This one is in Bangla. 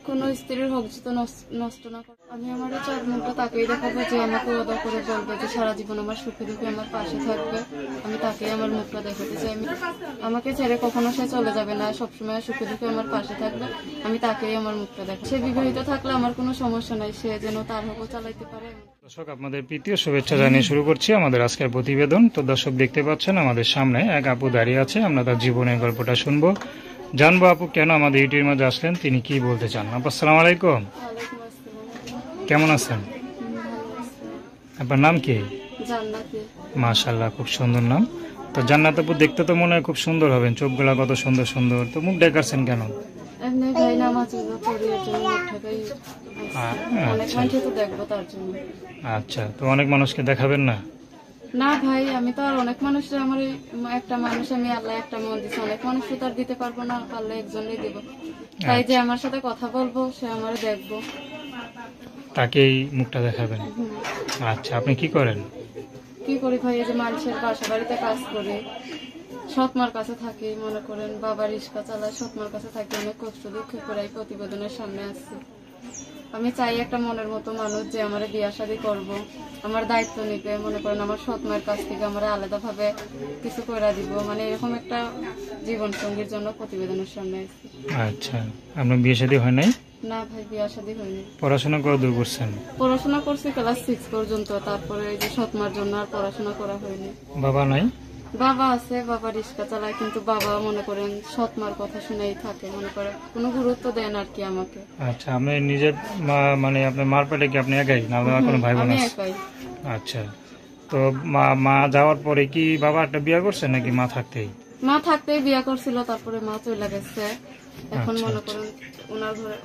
কোনো স্ত্রীর হক তো নষ্ট না করে। আমি আমার চার মনটা তাকেই দেখাবো যে আমাকে অদা করে বলবে যে সারা জীবন আমার সুখে দুঃখে আমার পাশে থাকবে। আমি তাকেই আমার মুখটা দেখাতে চাই। আমাকে ছেড়ে কখনো সে চলে যাবে না, সবসময় সুখে দুঃখে আমার পাশে থাকবে। আমি তাকেই আমার মুখটা দেখাবো। সে বিবাহিত থাকলে আমার কোনো সমস্যা নাই, সে যেন তার হকও চালাইতে পারে। দর্শক, আপনাদের প্রীতীয় শুভেচ্ছা জানিয়ে শুরু করছি আমাদের আজকের প্রতিবেদন। তো দর্শক, দেখতে পাচ্ছেন আমাদের সামনে এক আপু দাঁড়িয়ে আছে। আমরা তার জীবনের গল্পটা শুনবো, জানবো আপু কেন আমাদের ইউটিউবের মাঝে আসলেন, তিনি কি বলতে চান। আপু আসসালামু আলাইকুম, কেমন আছেন? আপনার নাম কি? মাশাআল্লাহ, খুব সুন্দর নাম। তো জান্নাত আপু, দেখতে তো মনে হয় খুব সুন্দর হবেন, চোখগুলা কত সুন্দর সুন্দর। তো মুখ দেখাচ্ছেন কেন? আচ্ছা, তো অনেক মানুষকে দেখাবেন না? না ভাই, আমি তো আর অনেক মানুষের, আমার একটা মানুষ, আমি আল্লাহ একটা মন দিচ্ছি, অনেক মানুষকে তো আর দিতে পারবো না, পারলে একজনই দিব। তাই যে আমার সাথে কথা বলবো, সে আমার দেখবো, তাকেই মুখটা দেখাবেন। আচ্ছা, আপনি কি করেন? কি করি ভাই, এই যে মানুষের বাসা বাড়িতে কাজ করি, সৎমার কাছে থাকি, মনে করেন বাবা রিক্সা চালায়, সৎমার কাছে থাকি, অনেক কষ্ট দুঃখে করে এই প্রতিবেদনের সামনে আসছি। আমি চাই একটা মনের মতো মানুষ যে আমার বিয়া শাদী করবো, আমার দায়িত্ব নিবে, মনে করেন আমার সৎমার কাছ থেকে আমার আলাদা ভাবে কিছু করে দিব, মানে এরকম একটা জীবন সঙ্গীর জন্য প্রতিবেদনের সামনে আসছি। আচ্ছা, আপনার বিয়ে শাদী হয় নাই? না ভাই, বিয়া শাদী হয়নি। পড়াশোনা কত দূর করছেন? পড়াশোনা করছি ক্লাস 6 পর্যন্ত, তারপরে এই যে সৎমার জন্য আর পড়াশোনা করা হয়নি। বাবা নাই? বাবা আছে, বাবা রিক্সা চালায়, কিন্তু বাবা মনে করেন সৎমার কথা শুনেই থাকে, মনে করে কোনো গুরুত্ব দেন আর কি আমাকে। আচ্ছা, আপনি নিজের মানে আপনার মার পেটে কি আপনি একাই, না কোনো ভাই বোন আছে? একাই। আচ্ছা, তো মা যাওয়ার পরে কি বাবা একটা বিয়ে করছে নাকি মা থাকতেই? মা থাকতেই বিয়ে করছিল, তারপরে মা চলে গেছে। এখন মনে করেন ওনার ঘরে